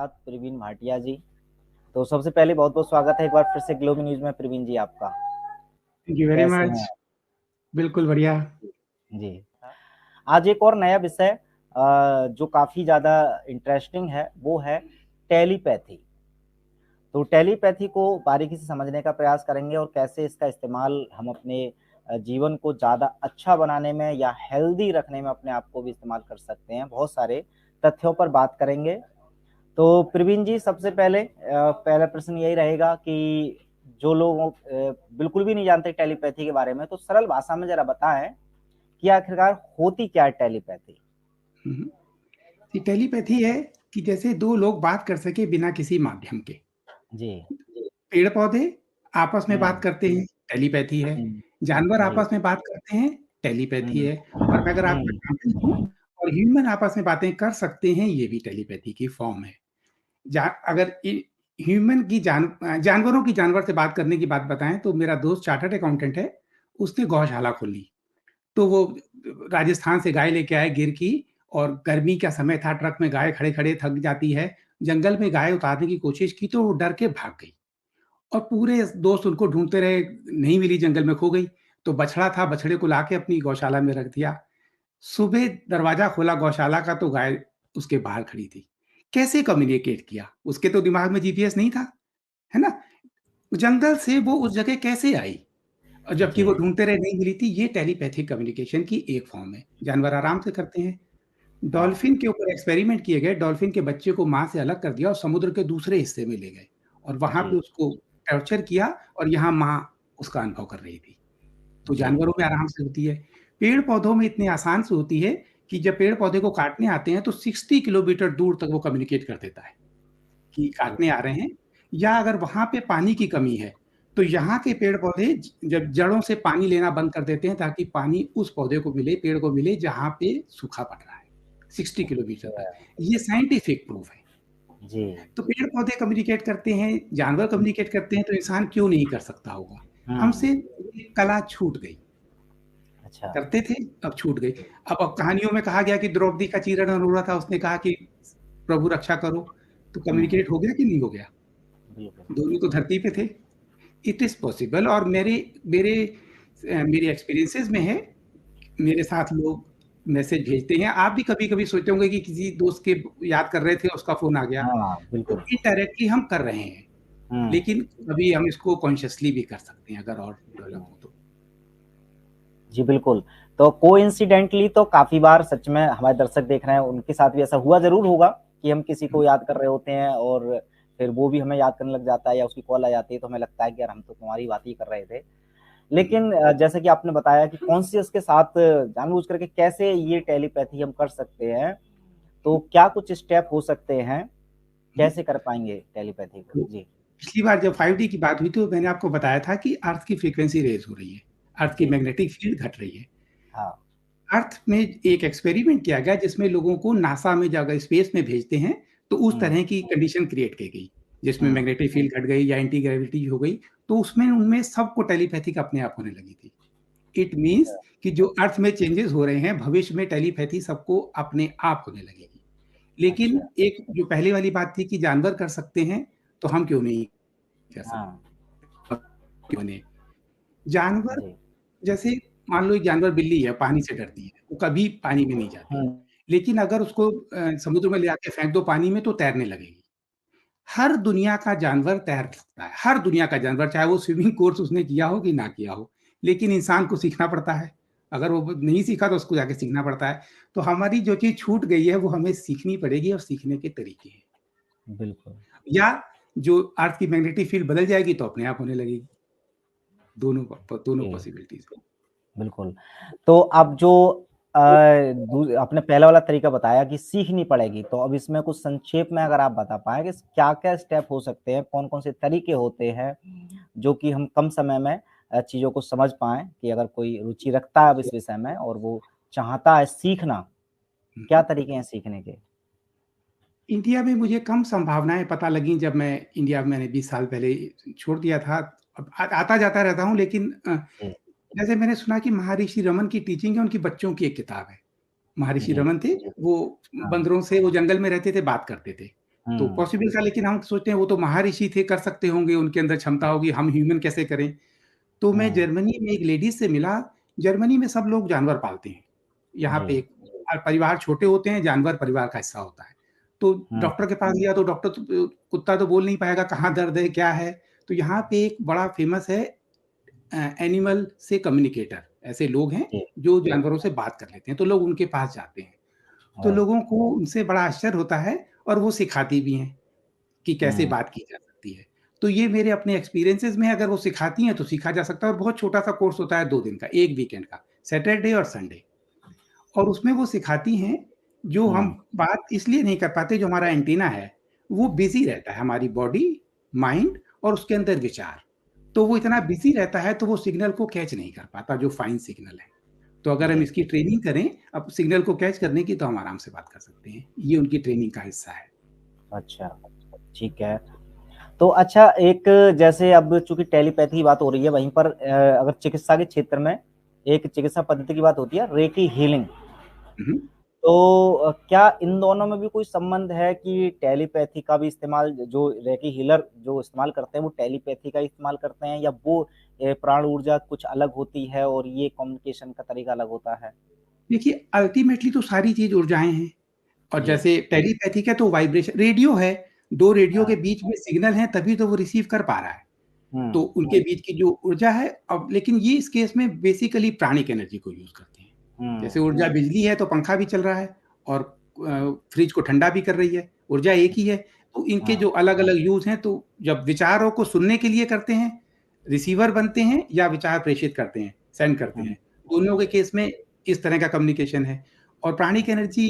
साथ प्रवीण भाटिया जी। तो सबसे पहले बहुत-बहुत स्वागत है एक बार फिर से ग्लोबल न्यूज़ में प्रवीण जी आपका। थैंक यू वेरी कैसे हैं मच। आप? बिल्कुल बढ़िया। जी। आज एक और नया विषय जो काफ़ी ज़्यादा इंटरेस्टिंग है, वो है टेलीपैथी। तो टेलीपैथी को बारीकी से समझने का प्रयास करेंगे और कैसे इसका इस्तेमाल हम अपने जीवन को ज़्यादा अच्छा बनाने में या हेल्दी रखने में अपने आप को भी इस्तेमाल कर सकते हैं। बहुत सारे तथ्यों पर बात करेंगे। तो प्रवीण जी सबसे पहले पहला प्रश्न यही रहेगा कि जो लोग बिल्कुल भी नहीं जानते टेलीपैथी के बारे में, तो सरल भाषा में ज़रा बताएँ कि आखिरकार होती क्या है टेलीपैथी? ये टेलीपैथी है कि जैसे 2 लोग बात कर सके बिना किसी माध्यम के। जी। पेड़-पौधे आपस में बात हुँ, करते हैं, टेलीपैथी है। हुँ, जानवर जी। आपस में बात करते हैं, टेलीपैथी हुँ, है। और मैं अगर आपको हुँ, एग्ज़ाम्पल दूँ और ह्यूमन आपस में बातें कर सकते हैं, ये भी टेलीपैथी की फ़ॉर्म है। जा अगर इ ह्यूमन की जानवरों की जानवर से बात करने की बात बताएँ तो मेरा दोस्त चार्टर्ड अकाउंटेंट है, उसने गौशाला खोली। तो वो राजस्थान से गाय लेके आए गिर की और गर्मी का समय था, ट्रक में गाय खड़े-खड़े थक जाती है। जंगल में गाय उतारने की कोशिश की तो वो डर के भाग गई और पूरे दोस्त उनको ढूँढते रहे, नहीं मिली, जंगल में खो गई। तो बछड़ा था, बछड़े को लाके अपनी गौशाला में रख दिया। सुबह दरवाज़ा खोला गौशाला का तो गाय उसके बाहर खड़ी थी। कैसे कम्युनिकेट किया? उसके तो दिमाग में जीपीएस नहीं था, है ना? जंगल से वो उस जगह कैसे आई? और जबकि वो जी, ढूँढते रहे, नहीं मिली थी। ये टेलीपैथिक कम्युनिकेशन की एक फ़ॉर्म है। जानवर आराम से करते हैं। हाँ, डॉल्फ़िन के ऊपर एक्सपेरिमेंट किए गए। डॉल्फ़िन के बच्चे को माँ से अलग कर दिया और समुद्र के दूसरे हिस्से में ले गए और वहाँ जी, पे उसको टॉर्चर किया और यहाँ माँ उसका अनुभव कर रही थी। तो जी, जानवरों में आराम से होती है। पेड़-पौधों में इतनी आसान से होती है कि जब पेड़-पौधे को काटने आते हैं तो 60 किलोमीटर दूर तक वो कम्युनिकेट कर देता है कि जी, काटने आ रहे हैं। या अगर वहाँ पे पानी की कमी है, तो यहाँ के पेड़-पौधे जब जड़ों से पानी लेना बंद कर देते हैं ताकि पानी उस पौधे को मिले, पेड़ को मिले जहाँ पे सूखा पड़ रहा है, 60 किलोमीटर तक। अच्छा, ये साइंटिफिक प्रूफ है। जी, तो पेड़-पौधे कम्युनिकेट करते हैं, जानवर कम्युनिकेट करते हैं, तो इंसान क्यों नहीं कर सकता होगा? हमसे हुँ, ये कला छूट गई। अच्छा, करते थे, अब छूट गई। अब कहानियों में कहा गया कि द्रौपदी का चीरहरण हो रहा था, उसने कहा कि प्रभु रक्षा करो, तो हुँ, कम्युनिकेट हो गया कि नहीं हो गया? बिल्कुल, दोनों तो धरती पे थे। It is possible. और मेरे मेरे एक्सपीरियंसेस में है, मेरे साथ लोग मैसेज भेजते हैं। आप भी कभी-कभी सोचते होंगे कि किसी दोस्त के याद कर रहे थे, उसका फ़ोन आ गया। हाँ, तो बिल्कुल, इनडायरेक्टली हम कर रहे हैं, हुँ, लेकिन कभी हम इसको कॉन्शियसली भी कर सकते हैं अगर और डेवलप हुँ, हो तो। जी, बिल्कुल। तो कोइंसिडेंटली तो काफ़ी बार सच में हमारे दर्शक देख रहे हैं, उनके साथ भी ऐसा हुआ ज़रूर होगा कि हम किसी को हुँ, याद कर रहे होते हैं और फिर वो भी हमें याद करने लग जाता है या उसकी कॉल आ जाती है, तो हमें लगता है कि यार हम तो तुम्हारी बात ही कर रहे थे। हुँ। लेकिन जैसे कि आपने बताया कि कॉन्शियस के साथ जानबूझ करके कैसे ये टेलीपैथी हम कर सकते हैं, तो क्या कुछ स्टेप हो सकते हैं? हुँ। कैसे कर पाएँगे टेलीपैथी को? तो जी, पिछली बार जब 5D की बात हुई तो मैंने आपको बताया था कि अर्थ की फ्रीक्वेंसी रेज़ हो रही है, अर्थ की जी, मैग्नेटिक फील्ड घट रही है। हाँ, अर्थ में एक एक्सपेरिमेंट किया गया जिसमें लोगों को नासा में अगर स्पेस में भेजते हैं, तो उस हुँ, तरह की कंडीशन क्रिएट की गई, जिसमें हुँ, मैग्नेटिक फील्ड घट गई या एंटी ग्रेविटी हो गई, तो उसमें उनमें सबको टेलीपैथिक अपने आप होने लगी थी। इट मीन्स अच्छा, कि जो अर्थ में चेंजेस हो रहे हैं, भविष्य में टेलीपैथी सबको अपने आप होने लगेगी। अच्छा, लेकिन एक जो पहले वाली बात थी कि जानवर कर सकते हैं, तो हम क्यों नहीं कर हाँ, सकते? क्यों नहीं? जानवर जी, जैसे मान लो एक जानवर बिल्ली है, पानी से डरती है, वो कभी पानी में नहीं जाती। हुँ, लेकिन अगर उसको समुद्र में ले आके फेंक दो पानी में तो तैरने लगेगी। हर दुनिया का जानवर तैर सकता है, हर दुनिया का जानवर, चाहे वो स्विमिंग कोर्स उसने किया हो कि ना किया हो, लेकिन इंसान को सीखना पड़ता है। अगर वो नहीं सीखा तो उसको जाके सीखना पड़ता है। तो हमारी जो चीज़ छूट गई है वो हमें सीखनी पड़ेगी और सीखने के तरीके हैं। बिल्कुल, या जो अर्थ की मैग्नेटिक फील्ड बदल जाएगी तो अपने आप होने लगेगी। दोनों जी। पॉसिबिलिटीज़ हैं। बिल्कुल। तो अब जो अ, दू आपने पहला वाला तरीका बताया कि सीखनी पड़ेगी, तो अब इसमें कुछ संक्षेप में अगर आप बता पाएँ कि क्या-क्या स्टेप हो सकते हैं, कौन-कौन से तरीके होते हैं, जो कि हम कम समय में चीज़ों को समझ पाएँ कि अगर कोई रुचि रखता है अब इस विषय में और वो चाहता है सीखना, हुँ, क्या हुँ। तरीके हैं सीखने के? इंडिया में मुझे कम संभावनाएँ पता लगीं जब मैं इंडिया मैंने 20 साल पहले छोड़ दिया था। अब आता-जाता रहता हूँ, लेकिन जी, जैसे मैंने सुना कि महर्षि रमन की टीचिंग है, उनकी बच्चों की एक किताब है। महर्षि जी, रमन थे, वो हाँ, बंदरों से, वो जंगल में रहते थे, बात करते थे। तो पॉसिबल था, लेकिन हम सोचते हैं वो तो महर्षि थे, कर सकते होंगे, उनके अंदर क्षमता होगी, हम ह्यूमन कैसे करें? तो मैं जर्मनी में एक लेडीज़ से मिला, जर्मनी में सब लोग जानवर पालते हैं। यहाँ पे परिवार छोटे होते हैं, जानवर परिवार का हिस्सा होता है। तो डॉक्टर के पास गया तो डॉक्टर तो कुत्ता तो बोल नहीं पाएगा कहाँ दर्द है, क्या है? तो यहाँ पे एक बड़ा फ़ेमस है एनिमल से कम्युनिकेटर, ऐसे लोग हैं जो जानवरों से बात कर लेते हैं, तो लोग उनके पास जाते हैं। तो लोगों को उनसे बड़ा आश्चर्य होता है और वो सिखाती भी हैं कि कैसे बात की जा सकती है। तो ये मेरे अपने एक्सपीरियंसेस में अगर वो सिखाती हैं तो सीखा जा सकता है, और बहुत छोटा-सा कोर्स होता है 2 दिन का, 1 वीकेंड का, सैटरडे और संडे। और उसमें वो सिखाती हैं, जो हम बात इसलिए नहीं कर पाते, जो हमारा एंटीना है, वो बिज़ी रहता है, हमारी बॉडी, माइंड और उसके अंदर विचार। तो वो इतना बिज़ी रहता है, तो वो सिग्नल को कैच नहीं कर पाता, जो फाइन सिग्नल है। तो अगर हम इसकी ट्रेनिंग करें, अब सिग्नल को कैच करने की, तो हम आराम से बात कर सकते हैं। ये उनकी ट्रेनिंग का हिस्सा है। अच्छा, ठीक है। तो अच्छा, एक जैसे अब चूँकि टेलीपैथी की बात हो रही है, वहीं पर अगर चिकित्सा के क्षेत्र में एक चिकित्सा पद्धति की बात होती है, रेकी हीलिंग। तो क्या इन दोनों में भी कोई संबंध है कि टेलीपैथी का भी इस्तेमाल, जो रेकी हीलर जो इस्तेमाल करते हैं, वो टेलीपैथी का इस्तेमाल करते हैं, या वो प्राण ऊर्जा कुछ अलग होती है और ये कम्युनिकेशन का तरीका अलग होता है? देखिए, अल्टीमेटली तो सारी चीज़ ऊर्जाएँ हैं, और जैसे टेलीपैथिक है तो वाइब्रेशन, रेडियो है, 2 रेडियो के बीच में सिग्नल है, तभी तो वो रिसीव कर पा रहा है। तो उनके बीच की जो ऊर्जा है, अब लेकिन ये इस केस में बेसिकली प्राणिक एनर्जी को यूज़ करते हैं। जैसे ऊर्जा बिजली है तो पंखा भी चल रहा है, और फ्रिज को ठंडा भी कर रही है, ऊर्जा एक ही है। तो इनके जो अलग-अलग यूज़ हैं, तो जब विचारों को सुनने के लिए करते हैं, रिसीवर बनते हैं या विचार प्रेषित करते हैं, सेंड करते हैं। दोनों के केस में इस तरह का कम्युनिकेशन है। और प्राणिक एनर्जी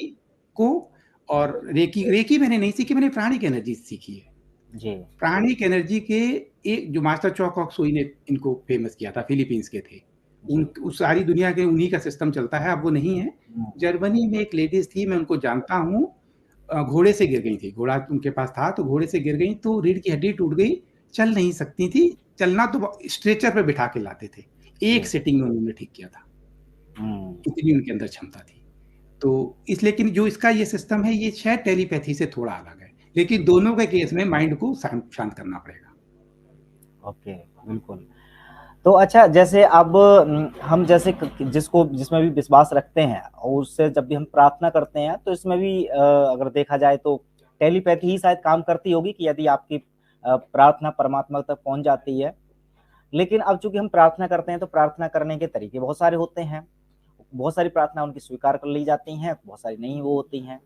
को, और रेकी मैंने नहीं सीखी, मैंने प्राणिक एनर्जी सीखी है। प्राणिक एनर्जी के एक जो मास्टर चो कॉक सुई ने इनको फेमस किया था, फिलीपींस के थे। उस सारी दुनिया के उन्हीं का सिस्टम चलता है, अब वो नहीं है। जर्मनी में एक लेडीज़ थी, मैं उनको जानता हूँ, घोड़े से गिर गई थी, घोड़ा उनके पास था, तो घोड़े से गिर गई, तो रीढ़ की हड्डी टूट गई, चल नहीं सकती थी, चलना तो स्ट्रेचर पे बिठा के लाते थे। एक सिटिंग में उन्होंने ठीक किया था। इतनी उनके अंदर क्षमता थी। तो लेकिन जो इसका ये सिस्टम है, ये शायद टेलीपैथी से थोड़ा अलग है, लेकिन दोनों के केस में माइंड को शांत करना पड़ेगा। ओके, बिल्कुल। तो अच्छा, जैसे अब हम जैसे जिसमें भी विश्वास रखते हैं, और उससे जब भी हम प्रार्थना करते हैं, तो इसमें भी अगर देखा जाए तो टेलीपैथी ही शायद काम करती होगी, कि यदि आपकी प्रार्थना परमात्मा तक पहुंच जाती है। लेकिन अब चूंकि हम प्रार्थना करते हैं, तो प्रार्थना करने के तरीके बहुत सारे होते हैं। बहुत सारी प्रार्थना उनकी स्वीकार कर ली जाती हैं, बहुत सारी नहीं वो होती हैं।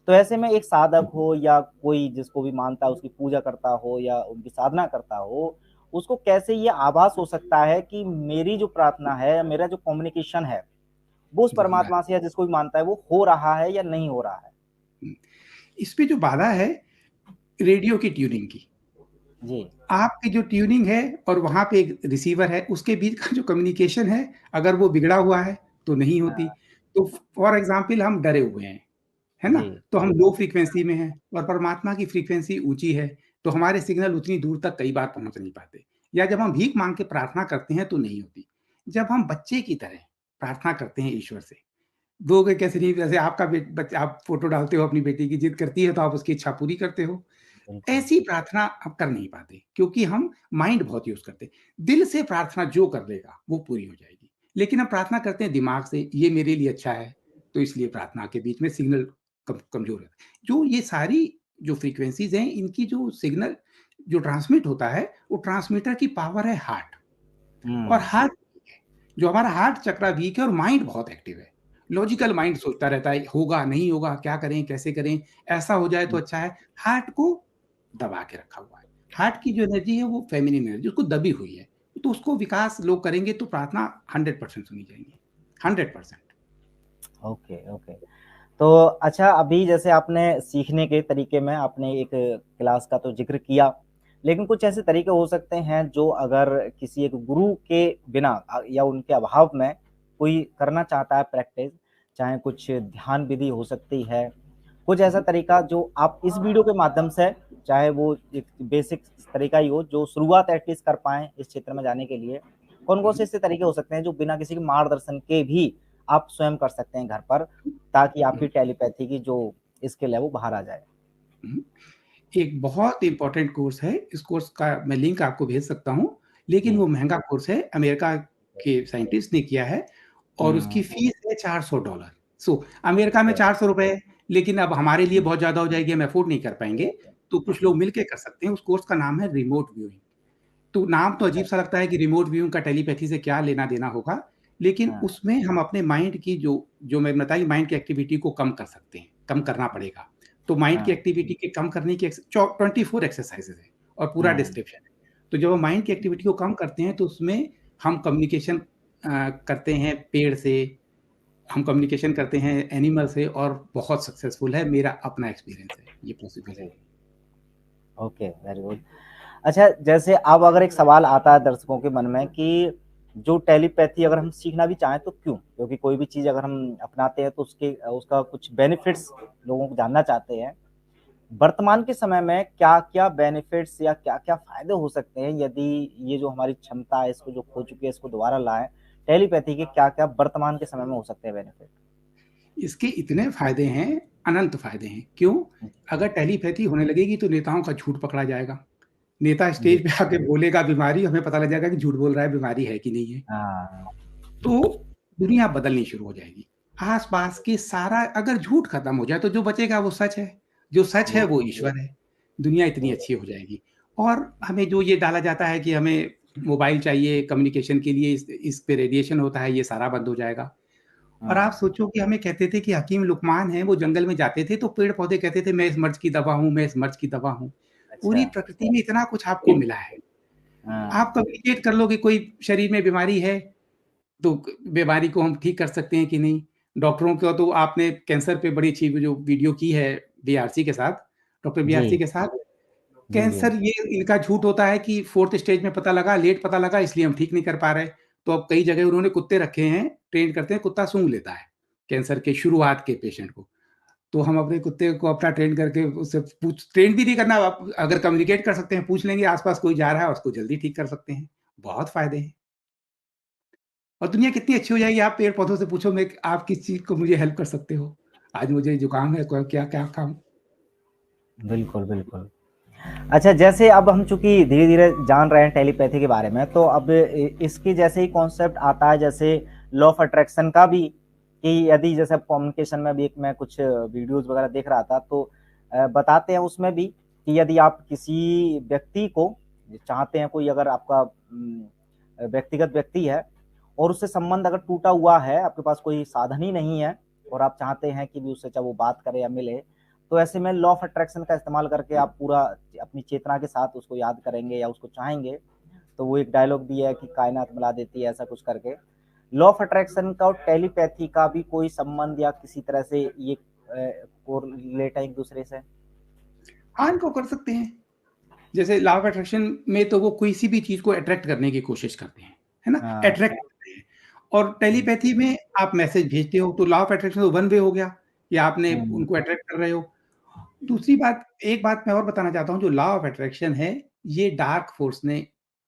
तो ऐसे में एक साधक हो या कोई जिसको भी मानता है, उसकी पूजा करता हो या उनकी साधना करता हो, उसको कैसे ये आभास हो सकता है कि मेरी जो प्रार्थना है, मेरा जो कम्युनिकेशन है, वो उस परमात्मा से या जिसको भी मानता है, वो हो रहा है या नहीं हो रहा है? इस पे जो बाधा है, रेडियो की ट्यूनिंग की। आपकी जो ट्यूनिंग है और वहाँ पे एक रिसीवर है, उसके बीच का जो कम्युनिकेशन है, अगर वो बिगड़ा हुआ है, तो नहीं होती। तो फॉर एग्ज़ाम्पल हम डरे हुए हैं, है ना? तो हम लो फ्रीक्वेंसी में हैं, और परमात्मा की फ्रीक्वेंसी ऊँची है, तो हमारे सिग्नल उतनी दूर तक कई बार पहुँच नहीं पाते। या जब हम भीख माँग के प्रार्थना करते हैं, तो नहीं होती। जब हम बच्चे की तरह प्रार्थना करते हैं ईश्वर से, दोगे कैसे नहीं, जैसे आपका बच्चा, आप फ़ोटो डालते हो अपनी बेटी की, जिद करती है तो आप उसकी इच्छा पूरी करते हो। ऐसी प्रार्थना आप कर नहीं पाते, क्योंकि हम माइंड बहुत यूज़ करते हैं। दिल से प्रार्थना जो कर देगा, वो पूरी हो जाएगी। लेकिन हम प्रार्थना करते हैं दिमाग से, ये मेरे लिए अच्छा है, तो इसलिए प्रार्थना के बीच में सिग्नल कमज़ोर है। जो ये सारी जो फ्रीक्वेंसीज़ हैं, इनकी जो सिग्नल जो ट्रांसमिट होता है, वो ट्रांसमीटर की पावर है हार्ट। और हार्ट वीक है, जो हमारा हार्ट चक्रा वीक है, और माइंड बहुत एक्टिव है। लॉजिकल माइंड सोचता रहता है, होगा, नहीं होगा, क्या करें, कैसे करें, ऐसा हो जाए तो अच्छा है। हार्ट को दबा के रखा हुआ है। हार्ट की जो एनर्जी है, वो फेमिनिन एनर्जी, उसको दबी हुई है। तो उसको विकास लोग करेंगे तो प्रार्थना 100% सुनी जाएँगी, 100%। Okay, okay. तो अच्छा, अभी जैसे आपने सीखने के तरीके में आपने एक क्लास का तो ज़िक्र किया, लेकिन कुछ ऐसे तरीके हो सकते हैं जो अगर किसी एक गुरु के बिना या उनके अभाव में कोई करना चाहता है प्रैक्टिस, चाहे कुछ ध्यान विधि हो सकती है, कुछ ऐसा तरीका जो आप इस वीडियो के माध्यम से, चाहे वो एक बेसिक तरीका ही हो, जो शुरुआत एटलीस्ट कर पाएँ इस क्षेत्र में जाने के लिए, कौन-कौन से ऐसे तरीके हो सकते हैं जो बिना किसी के मार्गदर्शन के भी आप स्वयं कर सकते हैं घर पर, ताकि आपकी टेलीपैथी की जो स्किल है वो बाहर आ जाए? एक बहुत इम्पोर्टेंट कोर्स है, इस कोर्स का मैं लिंक आपको भेज सकता हूँ, लेकिन जी। वो महँगा कोर्स है, अमेरिका के साइंटिस्ट ने किया है और उसकी हुँ, फीस है $400। सो अमेरिका में ओके। ₹400 लेकिन अब हमारे लिए बहुत ज़्यादा हो जाएगी, हम अफ़ोर्ड नहीं कर पाएँगे, तो कुछ लोग मिल के कर सकते हैं, उस कोर्स का नाम है रिमोट व्यूइंग। तो नाम तो अच्छा, अजीब-सा लगता है कि रिमोट व्यूइंग का टेलीपैथी से क्या लेना-देना होगा, लेकिन हाँ, उसमें हम अपने माइंड की जो मैंने बताई माइंड की एक्टिविटी को कम कर सकते हैं, कम करना पड़ेगा। तो माइंड की हाँ, एक्टिविटी के कम करने की 24 एक्सरसाइज़ेज़ हैं और पूरा हाँ, डिस्क्रिप्शन है। तो जब हम माइंड की एक्टिविटी को कम करते हैं, तो उसमें हम कम्युनिकेशन करते हैं पेड़ से, हम कम्युनिकेशन करते हैं एनिमल से और बहुत सक्सेसफुल है, मेरा अपना एक्सपीरियंस है, ये पॉसिबल है। जी, ओके, वेरी गुड। अच्छा, जैसे अब अगर एक सवाल आता है दर्शकों के मन में कि जो टेलीपैथी अगर हम सीखना भी चाहें तो क्यों? क्योंकि कोई भी चीज़ अगर हम अपनाते हैं तो उसका कुछ बेनिफिट्स लोगों को जानना चाहते हैं। वर्तमान के समय में क्या-क्या बेनिफिट्स या क्या-क्या फ़ायदे हो सकते हैं यदि ये जो हमारी क्षमता है इसको जो खो चुकी है इसको दोबारा लाएँ? टेलीपैथी के क्या-क्या वर्तमान के समय में हो सकते हैं बेनिफिट? इसके इतने फ़ायदे हैं, अनंत फ़ायदे हैं। क्यों? अगर टेलीपैथी होने लगेगी तो नेताओं का झूठ पकड़ा जाएगा। नेता जी। स्टेज पे आके बोलेगा बीमारी, हमें पता लग जाएगा कि झूठ बोल रहा है, बीमारी है कि नहीं है। हाँ, तो दुनिया बदलनी शुरू हो जाएगी। आस-पास के सारा अगर झूठ खत्म हो जाए तो जो बचेगा वो सच है। जो सच है वो बिल्कुल। ईश्वर है। दुनिया इतनी जी, अच्छी हो जाएगी। और हमें जो ये डाला जाता है कि हमें मोबाइल चाहिए कम्युनिकेशन के लिए, इस पे रेडिएशन होता है, ये सारा बंद हो जाएगा। और आप हाँ, सोचो कि हमें कहते थे कि हकीम लुकमान हैं, वो जंगल में जाते थे तो पेड़-पौधे कहते थे मैं इस मर्ज़ की दवा हूँ, मैं इस मर्ज़ की दवा हूँ। अच्छा। पूरी प्रकृति में इतना कुछ आपको मिला है। आप हाँ, कम्युनिकेट कर लो कि कोई शरीर में बीमारी है, तो क बीमारी को हम ठीक कर सकते हैं कि नहीं। डॉक्टरों का तो आपने कैंसर पे बड़ी अच्छी जो वीडियो की है बीआरसी के साथ, डॉक्टर जी। बीआरसी के साथ। जी, जी। कैंसर ये इनका झूठ होता है कि 4th स्टेज में पता लगा, लेट पता लगा इसलिए हम ठीक नहीं कर पा रहे। तो अब कई जगह उन्होंने कुत्ते रखे हैं, ट्रेन करते हैं, कुत्ता सूँघ लेता है, कैंसर के शुरुआत के पेशेंट को। तो हम अपने कुत्ते को अपना ट्रेन करके उससे पूछ ट्रेन भी नहीं करना आप अगर कम्युनिकेट कर सकते हैं, पूछ लेंगे आस-पास कोई जा रहा है, उसको जल्दी ठीक कर सकते हैं। बहुत फ़ायदे हैं और दुनिया कितनी अच्छी हो जाएगी, आप पेड़-पौधों से पूछो मैं आप किस चीज़ को मुझे हेल्प कर सकते हो? आज मुझे जुकाम है, क क्या-क्या काम बिल्कुल, बिल्कुल। अच्छा, जैसे अब हम चूँकि धीरे-धीरे जान रहे हैं टेलीपैथी के बारे में, तो अब इसके जैसे ही कॉन्सेप्ट आता है जैसे लॉ ऑफ अट्रैक्शन का भी, कि यदि जैसे अब कम्युनिकेशन में भी एक मैं कुछ वीडियोज़ वगैरह देख रहा था तो बताते हैं उसमें भी कि यदि आप किसी व्यक्ति को चाहते हैं, कोई अगर आपका व्यक्तिगत व्यक्ति है और उससे संबंध अगर टूटा हुआ है, आपके पास कोई साधन ही नहीं है और आप चाहते हैं कि भी उससे चाहे वो बात करे या मिले, तो ऐसे में लॉ ऑफ अट्रैक्शन का इस्तेमाल करके आप पूरा अपनी चेतना के साथ उसको याद करेंगे या उसको चाहेंगे, तो वो एक डायलॉग भी है कि कायनात मिला देती है, ऐसा कुछ करके। लॉ ऑफ अट्रैक्शन का और टेलीपैथी का भी कोई संबंध या किसी तरह से ये कोरिलेट है एक-दूसरे से? हाँ, इनको कर सकते हैं। जैसे लॉ ऑफ अट्रैक्शन में तो वो किसी भी चीज़ को अट्रैक्ट करने की कोशिश करते हैं, है ना? हाँ, अट्रैक्ट करते हैं और हुँ, टेलीपैथी में आप मैसेज भेजते हो तो लॉ ऑफ अट्रैक्शन तो वन वे हो गया कि आपने हुँ, उनको अट्रैक्ट कर रहे हो। दूसरी बात एक बात मैं और बताना चाहता हूँ जो लॉ ऑफ अट्रैक्शन है, ये डार्क फोर्स ने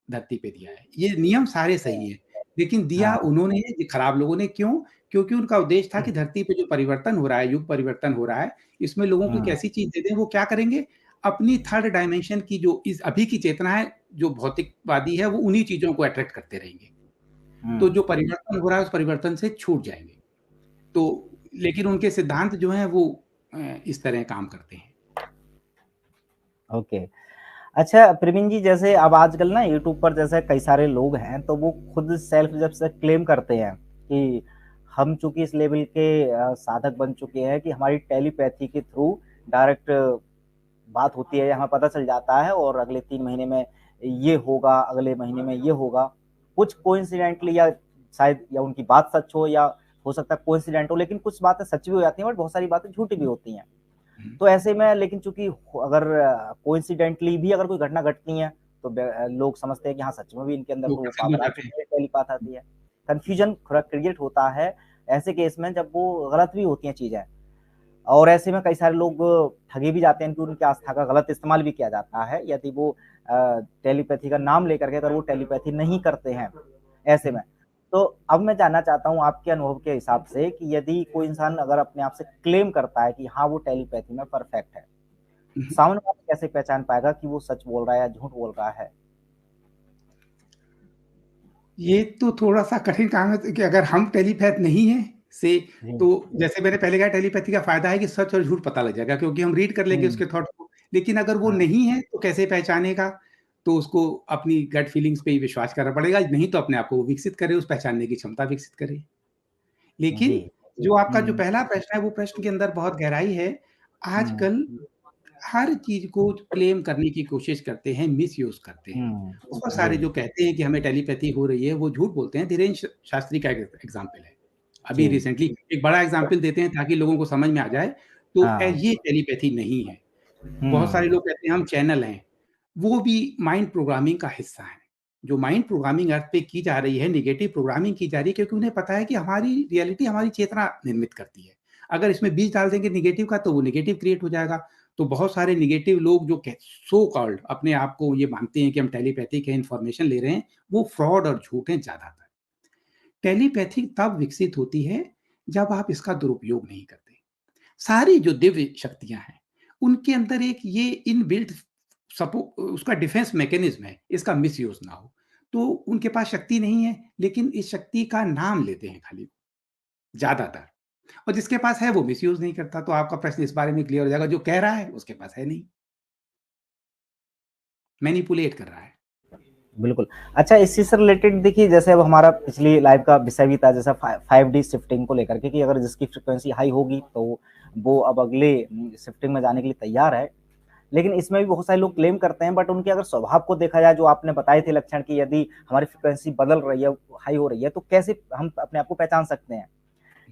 धरती पे दिया है। ये नियम सारे सही हैं, लेकिन दिया हाँ, उन्होंने ये खराब लोगों ने क्यों? क्योंकि उनका उद्देश्य था कि धरती पे जो परिवर्तन हो रहा है, युग परिवर्तन हो रहा है, इसमें लोगों को एक हुँ, ऐसी चीज़ दे दें, वो क्या करेंगे? अपनी थर्ड डायमेंशन की जो इस अभी की चेतना है, जो भौतिकवादी है, वो उन्हीं चीज़ों को अट्रैक्ट करते रहेंगे। हुँ, तो जो परिवर्तन हो रहा है, उस परिवर्तन से छूट जाएँगे। तो लेकिन उनके सिद्धांत जो हैं वो इस तरह काम करते हैं। ओके। अच्छा प्रवीण जी, जैसे अब आजकल ना यूट्यूब पर जैसे कई सारे लोग हैं, तो वो खुद सेल्फ जब से क्लेम करते हैं कि हम चूँकि इस लेवल के साधक बन चुके हैं कि हमारी टेलीपैथी के थ्रू डायरेक्ट बात होती है या हमें पता चल जाता है और अगले 3 महीने में ये होगा, अगले महीने में ये होगा। कुछ कोइंसिडेंटली या शायद या उनकी बात सच हो या हो सकता है कोइंसिडेंट हो, लेकिन कुछ बातें सच भी हो जाती हैं बट बहुत सारी बातें झूठी भी होती हैं। हुँ। तो ऐसे में लेकिन चूँकि अगर कोइंसिडेंटली भी अगर कोई घटना घटती है, तो लोग समझते हैं कि हाँ, सच में भी इनके अंदर वो तो वो पसंद हो पावर आ जाते हैं। चुकी है, टेलीपैथ आती है। कन्फ्यूजन थोड़ा क्रिएट होता है ऐसे केस में जब वो गलत भी होती हैं चीज़ें। और ऐसे में कई सारे लोग ठगे भी जाते हैं कि उनकी आस्था का गलत इस्तेमाल भी किया जाता है, यदि वो टेलीपैथी का नाम लेकर के अगर वो टेलीपैथी नहीं करते हैं, ऐसे हुँ। में। तो अब मैं जानना चाहता हूँ आपके अनुभव के हिसाब से कि यदि कोई इंसान अगर अपने आप से क्लेम करता है कि हाँ, वो टेलीपैथी में परफेक्ट है, सामने वाला कैसे पहचान पाएगा कि वो सच बोल रहा है या झूठ बोल रहा है? ये तो थोड़ा-सा कठिन काम है कि अगर हम टेलीपैथ नहीं हैं से जी। तो जैसे मैंने पहले कहा टेलीपैथी का फ़ायदा है कि सच और झूठ पता लग जाएगा क्योंकि हम रीड कर लेंगे हुँ। उसके थॉट्स को। लेकिन अगर वो हाँ। नहीं है तो कैसे पहचानेगा? तो उसको अपनी गट फीलिंग्स पे ही विश्वास करना पड़ेगा, नहीं तो अपने आप को वो विकसित करे, उस पहचानने की क्षमता विकसित करे। जी। लेकिन जो आपका जो हुँ, पहला प्रश्न है वो प्रश्न के अंदर बहुत गहराई है। हुँ, आजकल हर चीज़ को क्लेम करने की कोशिश करते हैं, मिसयूज़ करते हैं। हुँ। बहुत जी। सारे जो कहते हैं कि हमें टेलीपैथी हो रही है, वो झूठ बोलते हैं। धीरेन्द्र शास्त्री का एक एग्ज़ाम्पल है। अभी जी। रिसेंटली एक बड़ा एग्ज़ाम्पल देते हैं ताकि लोगों को समझ में आ जाए। तो हाँ। ये टेलीपैथी नहीं है। बहुत सारे हुँ, लोग कहते हैं हम चैनल हैं। वो भी माइंड प्रोग्रामिंग का हिस्सा है। जो माइंड प्रोग्रामिंग अर्थ पे की जा रही है, नेगेटिव प्रोग्रामिंग की जा रही है क्योंकि उन्हें पता है कि हमारी रियलिटी हमारी चेतना निर्मित करती है। अगर इसमें बीज डाल देंगे नेगेटिव का तो वो नेगेटिव क्रिएट हो जाएगा। तो बहुत सारे नेगेटिव लोग जो सो कॉल्ड अपने आप को ये मानते हैं कि हम टेलीपैथिक है, इन्फॉर्मेशन ले रहे हैं, वो फ्रॉड और झूठ हैं ज़्यादातर। टेलीपैथी तब विकसित होती है जब आप इसका दुरुपयोग नहीं करते। सारी जो दिव्य शक्तियाँ हैं, उनके अंदर एक ये इनबिल्ट सपो उसका डिफेंस मैकेनिज़्म है, इसका मिसयूज़ ना हो। तो उनके पास शक्ति नहीं है, लेकिन इस शक्ति का नाम लेते हैं खाली, ज़्यादातर। और जिसके पास है वो मिसयूज़ नहीं करता, तो आपका प्रश्न इस बारे में क्लियर हो जाएगा, जो कह रहा है उसके पास है नहीं, मैनिपुलेट कर रहा है। बिल्कुल। अच्छा, इसी से रिलेटेड देखिए, जैसे अब हमारा पिछली लाइव का विषय भी था जैसा 5D शिफ्टिंग को लेकर के कि अगर जिसकी फ्रीक्वेंसी हाई होगी तो वो अब अगले शिफ्टिंग में जाने के लिए तैयार है। लेकिन इसमें भी बहुत सारे लोग क्लेम करते हैं, बट उनके अगर स्वभाव को देखा जाए, जो आपने बताए थे लक्षण कि यदि हमारी फ्रीक्वेंसी बदल रही है, हाई हो रही है, तो कैसे हम अपने आप को पहचान सकते हैं?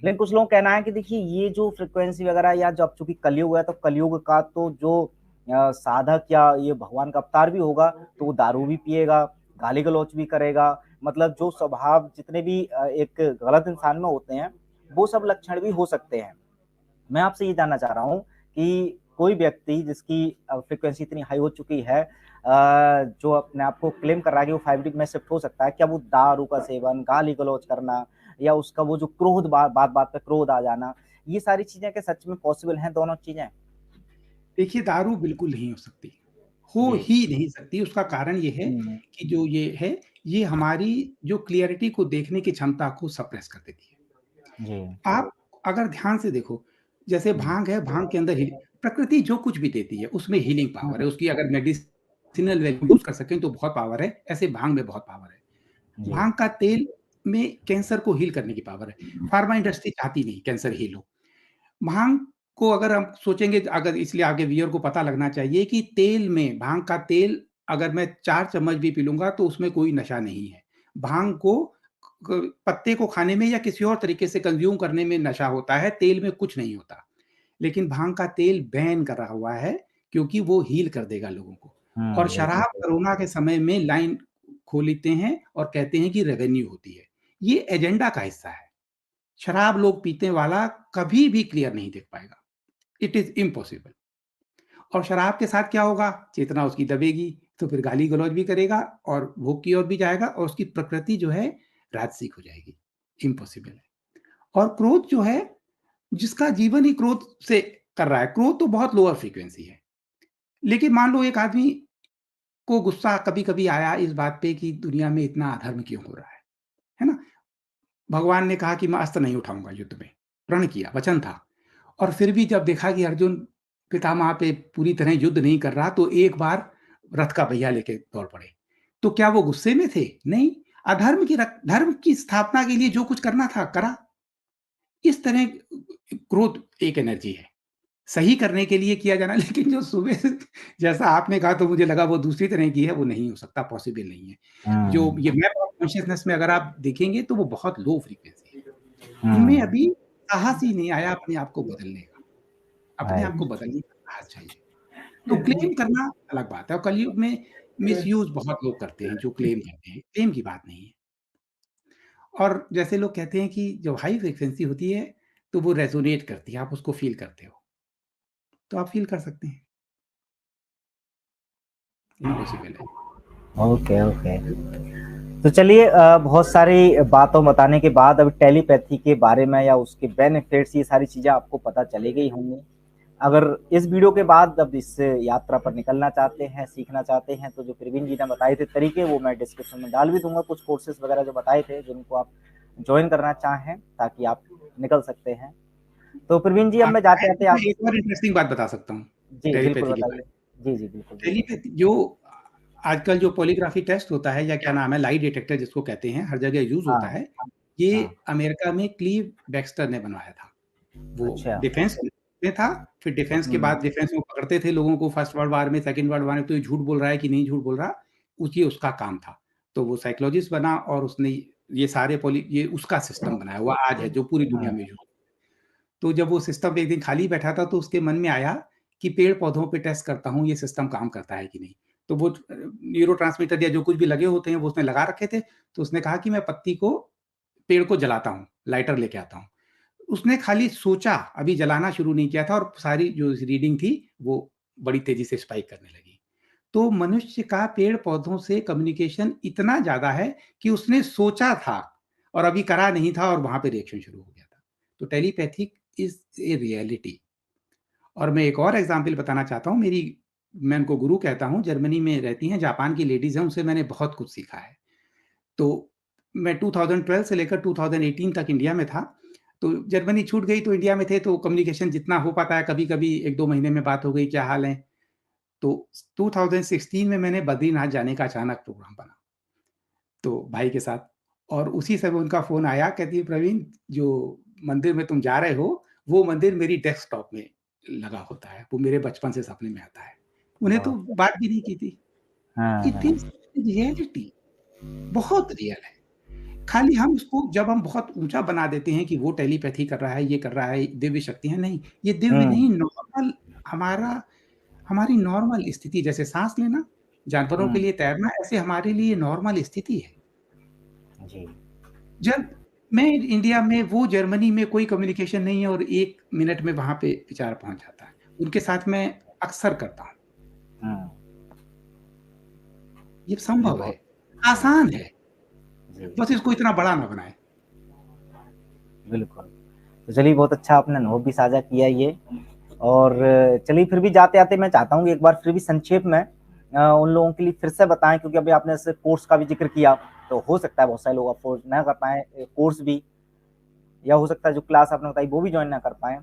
लेकिन कुछ लोगों का कहना है कि देखिए ये जो फ्रीक्वेंसी वगैरह, या जब चूंकि कलयुग है तो कलयुग का तो जो साधक या ये भगवान का अवतार भी होगा तो वो दारू भी पिएगा, गाली गलौज भी करेगा, मतलब जो स्वभाव जितने भी एक गलत इंसान में होते हैं वो सब लक्षण भी हो सकते हैं। मैं आपसे ये जानना चाह रहा हूँ कि कोई व्यक्ति जिसकी फ्रीक्वेंसी इतनी हाई हो चुकी है, जो अपने आप को क्लेम कर रहा है कि वो 5D में शिफ्ट हो सकता है, क्या वो दारू का सेवन, गाली गलौज करना, या उसका वो जो क्रोध, बात बात पे क्रोध आ जाना, ये सारी चीजें क्या सच में पॉसिबल हैं, दोनों चीजें? देखिए, दारू बिल्कुल नहीं हो सकती, हो जी। ही नहीं सकती। उसका कारण ये है हुँ। कि जो ये है, ये हमारी जो क्लैरिटी को देखने की क्षमता को सप्रेस कर देती है। जी। आप अगर ध्यान से देखो, जैसे हुँ। भांग है, भांग के अंदर प्रकृति जो कुछ भी देती है, उसमें हीलिंग पावर हुँ। है। उसकी अगर मेडिसिनल वैल्यू यूज़ कर सकें तो बहुत पावर है, ऐसे भांग में बहुत पावर है। जी। भांग का तेल में कैंसर को हील करने की पावर है। फार्मा इंडस्ट्री चाहती नहीं कैंसर हील हो। भांग को अगर हम सोचेंगे, अगर इसलिए आगे व्यूअर को पता लगना चाहिए कि तेल में भांग का तेल अगर मैं 4 चम्मच भी पी लूँगा तो उसमें कोई नशा नहीं है। भांग को पत्ते को खाने में या किसी और तरीके से कंज़्यूम करने में नशा होता है, तेल में कुछ नहीं होता। लेकिन भांग का तेल बैन करा हुआ है क्योंकि वो हील कर देगा लोगों को। और बिल्कुल शराब सही। कोरोना के समय में लाइन खोलते हैं और कहते हैं कि रेवेन्यू होती है। ये एजेंडा का हिस्सा है। शराब लोग पीने वाला कभी भी क्लियर नहीं देख पाएगा। It is impossible. और शराब के साथ क्या होगा? चेतना उसकी दबेगी, तो फिर गाली-गलौज भी करेगा और भोग की ओर भी जाएगा और उसकी प्रकृति जो है राजसिक हो जाएगी। इम्पॉसिबल है। और क्रोध जो है, जिसका जीवन ही क्रोध से कर रहा है, क्रोध तो बहुत लोअर फ्रीक्वेंसी है। लेकिन मान लो एक आदमी को गुस्सा कभी-कभी आया इस बात पे कि दुनिया में इतना अधर्म क्यों हो रहा है ना? भगवान ने कहा कि मैं अस्त्र नहीं उठाऊँगा युद्ध में, प्रण किया, वचन था। और फिर भी जब देखा कि अर्जुन पितामह पे पूरी तरह युद्ध नहीं कर रहा, तो एक बार रथ का पहिया लेके दौड़ पड़े। तो क्या वो गुस्से में थे? नहीं, अधर्म की धर्म की स्थापना के लिए जो कुछ करना था, करा। इस तरह क्रोध एक एनर्जी है, सही करने के लिए किया जाना लेकिन जो सुबह से जैसा आपने कहा तो मुझे लगा वो दूसरी तरह की है, वो नहीं हो सकता, पॉसिबल नहीं है। जो हुँ। ये मैप ऑफ कॉन्शियसनेस में अगर आप देखेंगे तो वो बहुत लो फ्रीक्वेंसी है। उनमें हुँ। अभी साहस ही नहीं आया अपने आप को बदलने का। अपने आप को राइट। बदलने का साहस चाहिए। तो क्लेम करना अलग बात है और कलयुग में मिसयूज़ बहुत लोग करते हैं जो क्लेम करते हैं, क्लेम की बात नहीं है। और जैसे लोग कहते हैं कि जब हाई फ्रीक्वेंसी होती है, तो वो रेज़ोनेट करती है, आप उसको फ़ील करते हो। तो आप फ़ील कर सकते हैं, इम्पॉसिबल है। Okay, okay. तो चलिए, बहुत सारी बातों बताने के बाद अब टेलीपैथी के बारे में या उसके बेनिफिट्स, ये सारी चीज़ें आपको पता चली गई होंगी। अगर इस वीडियो के बाद अब इस यात्रा पर निकलना चाहते हैं, सीखना चाहते हैं, तो जो प्रवीण जी ने बताए थे तरीके, वो मैं डिस्क्रिप्शन में डाल भी दूंगा, कुछ कोर्सेज वगैरह जो बताए थे जिनको आप ज्वाइन करना चाहें ताकि आप निकल सकते हैं। तो प्रवीण जी, अब मैं जाते जाते आप एक और इंटरेस्टिंग बात बता सकता हूँ जी बिल्कुल टेलीपैथी के बताइए। बारे जी जी बिल्कुल में। बिल्कुल। टेलीपैथी जो आजकल जो पॉलीग्राफी टेस्ट होता है, या क्या नाम है, लाई डिटेक्टर जिसको कहते हैं, हर जगह यूज हाँ होता है। ये हाँ। अमेरिका में क्लीव बैक्स्टर ने बनवाया था। वो अच्छा। डिफेंस में था, फिर डिफेंस के बाद डिफेंस में पकड़ते थे लोगों को फर्स्ट वर्ल्ड वार में, सेकंड वर्ल्ड वार में, तो ये झूठ बोल रहा है कि नहीं झूठ बोल रहा, ये उसका काम था। तो वो साइकोलॉजिस्ट बना और उसने ये सारे ये उसका सिस्टम बनाया हुआ आज है जो पूरी दुनिया में यूज। तो जब वो सिस्टम एक दिन खाली बैठा था, तो उसके मन में आया कि पेड़-पौधों पे टेस्ट करता हूँ, ये सिस्टम काम करता है कि नहीं। तो वो न्यूरोट्रांसमीटर या जो कुछ भी लगे होते हैं, वो उसने लगा रखे थे। तो उसने कहा कि मैं पेड़ को जलाता हूँ, लाइटर लेके आता हूँ। उसने खाली सोचा, अभी जलाना शुरू नहीं किया था, और सारी जो रीडिंग थी, वो बड़ी तेज़ी से स्पाइक करने लगी। तो मनुष्य का पेड़-पौधों से कम्युनिकेशन इतना ज़्यादा है कि उसने सोचा था और अभी करा नहीं था, और वहाँ पे रिएक्शन शुरू हो गया था। तो टेलीपैथिक इज़ ए रियलिटी। और मैं एक और एग्ज़ाम्पल बताना चाहता हूँ। मैं उनको गुरु कहता हूँ, जर्मनी में रहती हैं, जापान की लेडीज़ हैं, उनसे मैंने बहुत कुछ सीखा है। तो मैं 2012 से लेकर 2018 तक इंडिया में था। तो जर्मनी छूट गई, तो इंडिया में थे, तो कम्युनिकेशन जितना हो पाता है, कभी-कभी 1-2 महीने में बात हो गई, क्या हाल है? तो 2016 में मैंने बद्रीनाथ जाने का अचानक प्रोग्राम बना, तो भाई के साथ। और उसी समय उनका फ़ोन आया, कहती है, "प्रवीण, जो मंदिर में तुम जा रहे हो, वो मंदिर मेरी डेस्कटॉप में लगा होता है। वो मेरे बचपन से सपने में आता है।" उन्हें तो बहुत। बात भी नहीं की थी। हाँ इट हाँ। इज़ रियलिटी, बहुत रियल है। खाली हम उसको जब हम बहुत ऊँचा बना देते हैं कि वो टेलीपैथी कर रहा है, ये कर रहा है, दिव्य शक्ति है, नहीं, ये दिव्य हम्म नहीं, नॉर्मल हमारा हमारी नॉर्मल स्थिति, जैसे साँस लेना, जानवरों के हम्म। लिए तैरना, ऐसे हमारे लिए नॉर्मल स्थिति है। जी। जब मैं इंडिया में, वो जर्मनी में कोई कम्युनिकेशन नहीं है, और 1 मिनट में वहाँ पे विचार पहुँच जाता है। उनके साथ मैं अक्सर करता हूँ। हम्म। ये जी संभव है, बहुत। जी आसान है, जी बस इसको इतना बड़ा ना बनाएँ। बिल्कुल। तो चलिए, बहुत अच्छा आपने अनुभव भी साझा किया ये। और चलिए, फिर भी जाते-आते मैं चाहता हूँ कि एक बार फिर भी संक्षेप में उन लोगों के लिए फिर से बताएँ, क्योंकि अभी आपने जैसे कोर्स का भी ज़िक्र किया, तो हो सकता है बहुत सारे लोग अफ़ोर्ड ना कर पाएँ कोर्स भी, या हो सकता है जो क्लास आपने बताई वो भी जॉइन ना कर पाएँ।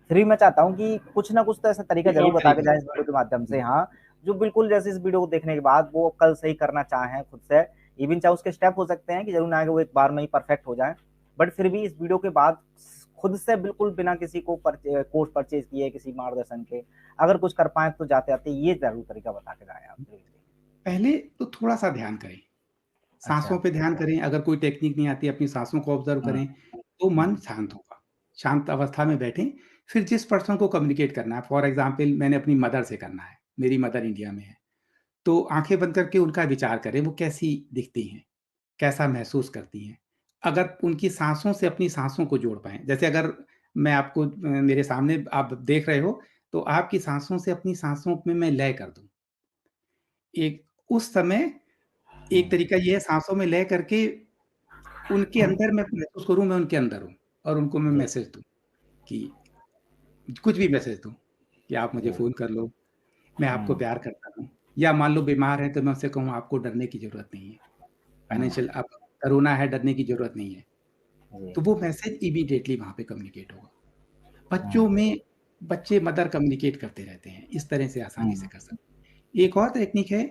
फिर भी मैं चाहता हूँ कि कुछ ना कुछ तो ऐसा तरीका एक ज़रूर और बता के तरीका। जाएँ इस वीडियो के माध्यम से, हाँ, जो बिल्कुल जैसे इस वीडियो को देखने के बाद वो कल से ही करना चाहें खुद से, इवन चाहे उसके स्टेप हो सकते हैं कि ज़रूर ना कि वो एक बार में ही परफेक्ट हो जाएँ। बट फिर भी इस वीडियो के बाद खुद से बिल्कुल बिना किसी को कोर्स परचेज़ किए, किसी मार्गदर्शन के, अगर कुछ कर पाएँ तो जाते-जाते ये ज़रूर तरीका बता के जाएँ आप। जी, जी। पहले तो थोड़ा-सा ध्यान करें, अच्छा। साँसों पे ध्यान करें, अगर कोई टेक्नीक नहीं आती, अपनी साँसों को ऑब्ज़र्व हुँ, करें, तो मन हुँ, शांत होगा। शांत अवस्था में बैठें, फिर जिस पर्सन को कम्युनिकेट करना है, फॉर एग्ज़ाम्पल मैंने अपनी मदर से करना है, मेरी मदर इंडिया में है, तो आँखें बंद करके उनका विचार करें, वो कैसी दिखती हैं, कैसा महसूस करती हैं। अगर उनकी साँसों से अपनी साँसों को जोड़ पाएँ, जैसे अगर मैं आपको मेरे सामने आप देख रहे हो, तो आपकी साँसों से अपनी साँसों में मैं लय कर दूँ। एक उस समय एक हुँ, तरीका ये है, साँसों में लय करके उनके अंदर मैं महसूस करूँ, मैं उनके अंदर हूँ, और उनको मैं जी, मैसेज दूँ कि कुछ भी मैसेज दूँ कि आप मुझे जी। फ़ोन कर लो, मैं आपको हुँ, प्यार करता हूँ। या मान लो बीमार हैं, तो मैं उनसे कहूँ, आपको डरने की ज़रूरत नहीं है। हुँ, फाइनेंशियल अब कोरोना है, डरने की ज़रूरत नहीं है। जी, तो वो मैसेज इमीडिएटली वहाँ पे कम्युनिकेट होगा। बच्चों हुँ, में बच्चे मदर कम्युनिकेट करते रहते हैं, इस तरह से आसानी से हुँ, कर सकते हैं। एक और टेक्निक है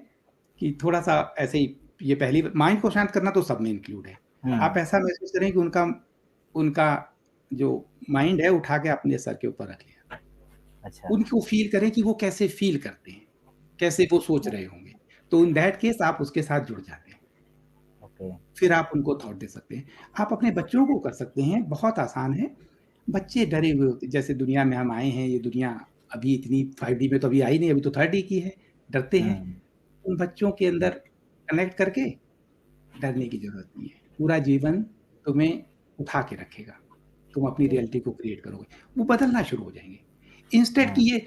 कि थोड़ा-सा ऐसे ही, ये पहली माइंड को शांत करना तो सब में इंक्लूड है। हुँ, आप ऐसा महसूस करें कि उनका उनका जो माइंड है, उठा के अपने सर के ऊपर रख लिया। अच्छा, उनको फ़ील करें कि वो कैसे फ़ील करते हैं, कैसे वो सोच रहे होंगे। तो इन दैट केस आप उसके साथ जुड़ जाते हैं। ओके। फिर आप उनको थॉट दे सकते हैं। आप अपने बच्चों को कर सकते हैं, बहुत आसान है। बच्चे डरे हुए होते, जैसे दुनिया में हम आए हैं, ये दुनिया अभी इतनी 5D में तो अभी आई नहीं, अभी तो 3D की है, डरते हैं। हुँ, उन बच्चों के अंदर कनेक्ट करके, डरने की ज़रूरत नहीं है। पूरा जीवन तुम्हें उठा के रखेगा। तुम अपनी जी, रियलिटी को क्रिएट करोगे। वो बदलना शुरू हो जाएँगे। इंस्टेड हुँ, कि ये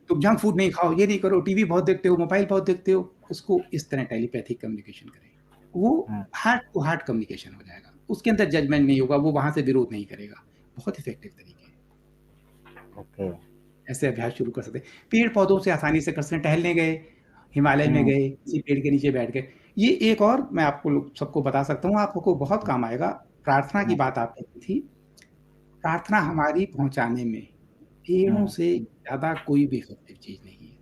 तुम जंक फूड नहीं खाओ, ये नहीं करो, टीवी बहुत देखते हो, मोबाइल बहुत देखते हो, उसको इस तरह टेलीपैथिक कम्युनिकेशन करें। वो हुँ, हार्ट टू हार्ट कम्युनिकेशन हो जाएगा। उसके अंदर जजमेंट नहीं होगा, वो वहाँ से विरोध नहीं करेगा। बहुत इफेक्टिव तरीके हैं। ओके। ऐसे अभ्यास शुरू कर सकते हैं। पेड़-पौधों से आसानी से कर सकते हैं, टहलने गए, हिमालय में हुँ, गए, किसी पेड़ के नीचे बैठ गए। ये एक और मैं आपको सबको बता सकता हूँ, आपको बहुत काम आएगा। प्रार्थना की हुँ, बात आपने की थी। प्रार्थना हमारी पहुँचाने में पेड़ों हुँ, से ज़्यादा कोई भी इफ़ेक्टिव चीज़ नहीं है।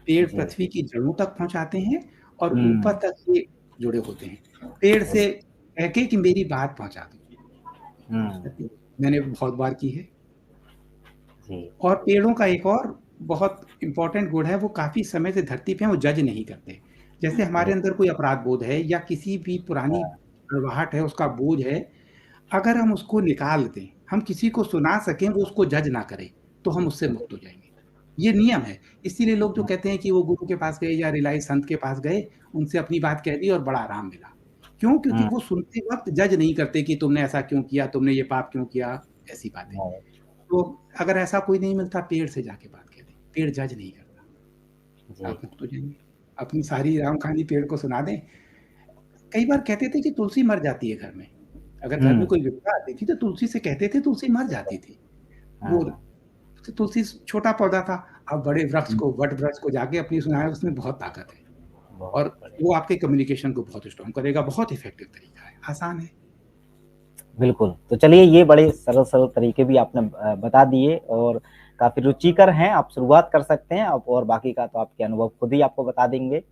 पेड़ जी। पृथ्वी की जड़ों तक पहुँचाते हैं और ऊपर हुँ, तक ये जुड़े होते हैं। पेड़ से बिल्कुल। कह के कि मेरी बात पहुँचा हुँ, दो, मैंने बहुत बार की है। जी। और पेड़ों का एक और बहुत इम्पोर्टेंट गुण है, वो काफ़ी समय से धरती पे हैं, वो जज नहीं करते। जैसे हमारे जी, अंदर कोई अपराध बोध है या किसी भी पुरानी हाँ, कड़वाहट है, उसका बोझ है, अगर हम उसको निकाल दें, हम किसी को सुना सकें, वो उसको जज ना करे, तो हम उससे मुक्त हो जाएँगे। ये नियम है। इसीलिए लोग जो हुँ, कहते हैं कि वो गुरु के पास गए या रियलाइज़ संत के पास गए, उनसे अपनी बात कह दी और बड़ा आराम मिला। क्यों? क्योंकि हुँ, वो सुनते वक़्त जज नहीं करते कि तुमने ऐसा क्यों किया, तुमने ये पाप क्यों किया, ऐसी बातें। राइट, तो अगर ऐसा कोई नहीं मिलता, पेड़ से जाके बात कह दें। पेड़ जज नहीं करता, जी। आप मुक्त हो जाएँगे। अपनी सारी राम कहानी पेड़ को सुना दें। कई बार कहते थे कि तुलसी मर जाती है घर में। अगर घर में हुँ, कोई विपदा आती थी, तो तुलसी से कहते थे, तुलसी मर जाती थी। वो हाँ, तुलसी छोटा पौधा था, अब बड़े वृक्ष हुँ, को, वट वृक्ष को जाके अपनी सुनाया, उसमें बहुत ताकत है बहुत और बढ़िया। वो आपके कम्युनिकेशन को बहुत स्ट्रॉन्ग करेगा, बहुत इफ़ेक्टिव तरीका है, आसान है। बिल्कुल, तो चलिए ये बड़े सरल-सरल तरीके भी आपने बता दिए और काफ़ी रुचिकर हैं, आप शुरुआत कर सकते हैं अब और बाकी का तो आपके अनुभव खुद ही आपको बता देंगे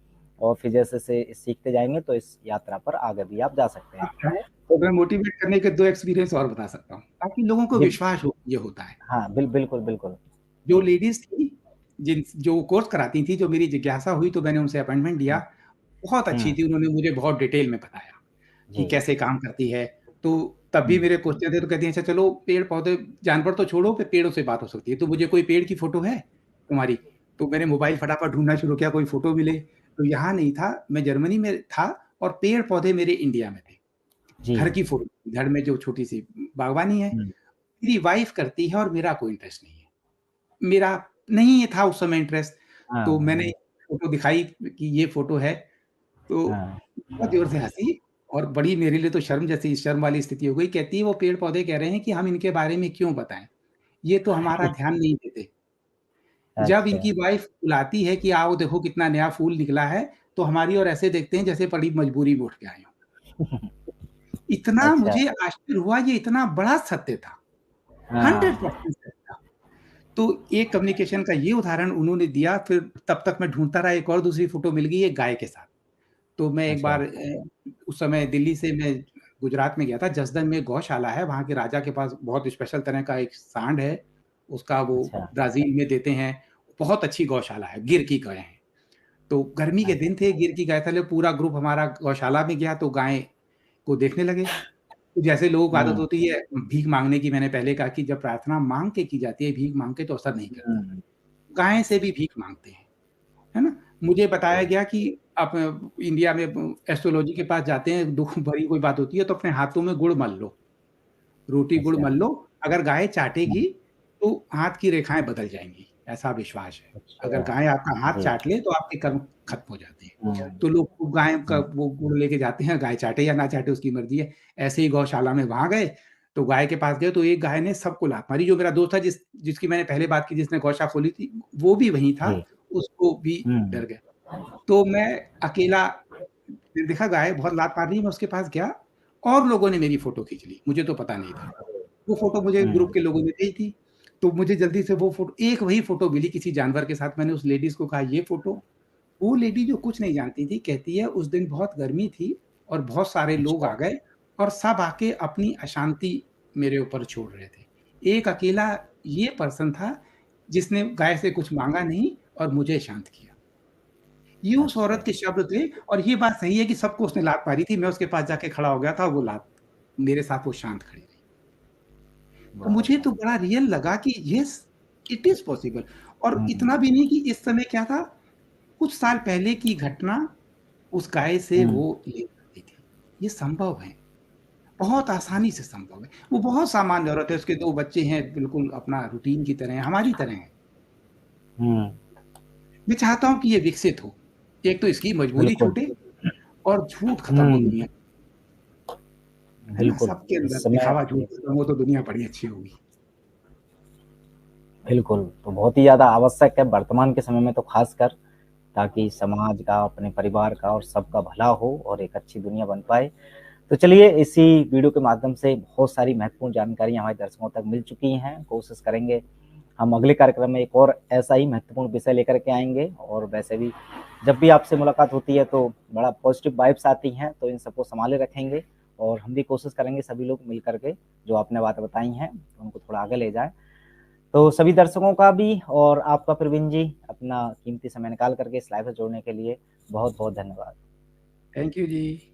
और फिर जैसे से सीखते जाएँगे तो इस यात्रा पर आगे भी आप जा सकते हैं। आप चाहें तो तो मैं मोटिवेट करने के 2 एक्सपीरियंस और बता सकता हूँ, ताकि लोगों को जी, विश्वास हो ये होता है। हाँ, बिल्कुल, बिल्कुल। जो लेडीज़ थी, जो कोर्स कराती थी, जो मेरी जिज्ञासा हुई तो मैंने उनसे अपॉइंटमेंट लिया, हुँ, बहुत अच्छी हुँ, थी, उन्होंने मुझे बहुत डिटेल में बताया कि जी, कैसे काम करती है। तो तब भी हुँ, मेरे क्वेश्चन थे तो कहती हैं, "अच्छा चलो पेड़-पौधे जानवर तो छोड़ो, पे पेड़ों से बात हो सकती है, तो मुझे कोई पेड़ की फ़ोटो है तुम्हारी?" तो मैंने मोबाइल फटाफट ढूँढना शुरू किया, कोई फ़ोटो मिले, तो यहाँ नहीं था, मैं जर्मनी में था और पेड़-पौधे मेरे इंडिया में थे। जी, घर की फ़ोटो, घर में जो छोटी-सी बागवानी है, हुँ, मेरी वाइफ़ करती है और मेरा कोई इंटरेस्ट नहीं है। मेरा नहीं था उस समय इंटरेस्ट, हाँ, तो मैंने हाँ, फ़ोटो दिखाई कि ये फ़ोटो है, तो हाँ, बहुत ज़ोर से हँसी और बड़ी मेरे लिए तो शर्म वाली स्थिति हो गई। कहती है, "वो पेड़-पौधे कह रहे हैं कि हम इनके बारे में क्यों बताएँ? ये तो हमारा ध्यान नहीं देते। जब अच्छा, इनकी वाइफ़ बुलाती है कि आओ देखो कितना नया फूल निकला है, तो हमारी ओर ऐसे देखते हैं जैसे बड़ी मजबूरी में उठ के आए हों।" इतना अच्छा, मुझे आश्चर्य हुआ, ये इतना बड़ा सत्य था, हाँ, 100% सत्य था। तो एक कम्युनिकेशन का ये उदाहरण उन्होंने दिया, फिर तब तक मैं ढूँढता रहा, एक और दूसरी फ़ोटो मिल गई एक गाय के साथ। तो मैं एक अच्छा, बार उस समय दिल्ली से मैं गुजरात में गया था, जसदन में गौशाला है, वहाँ के राजा के पास बहुत स्पेशल तरह का एक सांड है, उसका वो अच्छा, ब्राज़ील में देते हैं, बहुत अच्छी गौशाला है, गिर की गाय हैं। तो गर्मी के दिन अच्छा, थे, गिर की गाय था, इसलिए पूरा ग्रुप हमारा गौशाला में गया, तो गाय को देखने लगे। तो जैसे लोगों को आदत हुँ, होती है भीख माँगने की, मैंने पहले कहा कि जब प्रार्थना माँग के की जाती है, भीख माँग के तो असर नहीं करती। हुँ, गाय से भी भीख माँगते हैं, है ना? मुझे बताया जी, गया कि आप इंडिया में एस्ट्रोलॉजी के पास जाते हैं, दुःख भरी कोई बात होती है तो अपने हाथों में गुड़ मल लो, रोटी गुड़ अच्छा, मल लो, अगर गाय हुँ, चाटेगी तो हाथ की रेखाएँ बदल जाएँगी, ऐसा विश्वास है। अगर अच्छा, गाय आपका हाथ जी, चाट ले तो आपके कर्म खत्म हो जाते हैं। हुँ, तो लोग वो गाय का हुँ, वो गुड़ लेके जाते हैं, गाय चाटे या ना चाटे उसकी मर्ज़ी है। ऐसे ही गौशाला में वहाँ गए, तो गाय के पास गए तो एक गाय ने सबको लात मारी, जो मेरा दोस्त था जिसकी मैंने पहले बात की जिसने गौशाला खोली थी, वो भी वहीं था, जी, उसको भी हुँ, डर गया। तो मैं अकेला देखा गाय बहुत लात मार रही है, मैं उसके पास गया और लोगों ने मेरी फ़ोटो खींच ली, मुझे तो पता नहीं था। वो फ़ोटो मुझे ग्रुप हुँ, के लोगों ने भेज दी, तो मुझे जल्दी से वो फ़ोटो एक वही फ़ोटो मिली किसी जानवर के साथ, मैंने उस लेडीज़ को कहा ये फ़ोटो, वो लेडी जो कुछ नहीं जानती थी, कहती है उस दिन बहुत गर्मी थी और बहुत सारे लोग अच्छा, आ गए और सब आके अपनी अशांति मेरे ऊपर छोड़ रहे थे। एक अकेला ये पर्सन था, जिसने गाय से कुछ माँगा नहीं और मुझे शांत किया। ये उस औरत अच्छा, के शब्द थे और ये बात सही है कि सबको उसने लात मारी थी, मैं उसके पास जाके खड़ा हो गया था, वो लात मेरे साथ वो शांत खड़ी रही। तो बहुत मुझे अच्छा, तो बड़ा रियल लगा कि येस, इट इज़ पॉसिबल और हुँ, इतना भी नहीं कि इस समय क्या था, कुछ साल पहले की घटना उस गाय से हुँ, वो ले सकती थी। ये संभव है, बहुत आसानी से संभव है। वो बहुत सामान्य औरत है, उसके 2 बच्चे हैं, बिल्कुल अपना रूटीन की तरह है, हमारी तरह है। हुँ, मैं चाहता हूँ कि ये विकसित हो। एक तो इसकी मजबूरी बिल्कुल, छूटे और झूठ खत्म हो हुँ, दुनिया है ना? बिल्कुल, सबके अंदर इस समय दिखावा झूठ खत्म हो तो दुनिया बड़ी अच्छी होगी। बिल्कुल, तो बहुत ही ज़्यादा आवश्यक है वर्तमान के समय में तो ख़ासकर, ताकि समाज का, अपने परिवार का और सबका भला हो और एक अच्छी दुनिया बन पाए। तो चलिए इसी वीडियो के माध्यम से बहुत सारी महत्वपूर्ण जानकारियाँ हमारे दर्शकों तक मिल चुकी हैं। कोशिश करेंगे हम अगले कार्यक्रम में एक और ऐसा ही महत्वपूर्ण विषय लेकर के आएँगे, और वैसे भी जब भी आपसे मुलाकात होती है तो बड़ा पॉजिटिव वाइब्स आती हैं, तो इन सबको सँभाले रखेंगे और हम भी कोशिश करेंगे सभी लोग मिल कर के जो आपने बातें बताई हैं, उनको थोड़ा आगे ले जाएँ। तो सभी दर्शकों का भी और आपका प्रवीण जी अपना कीमती समय निकाल करके इस लाइव से जुड़ने के लिए बहुत-बहुत धन्यवाद। Thank you ji.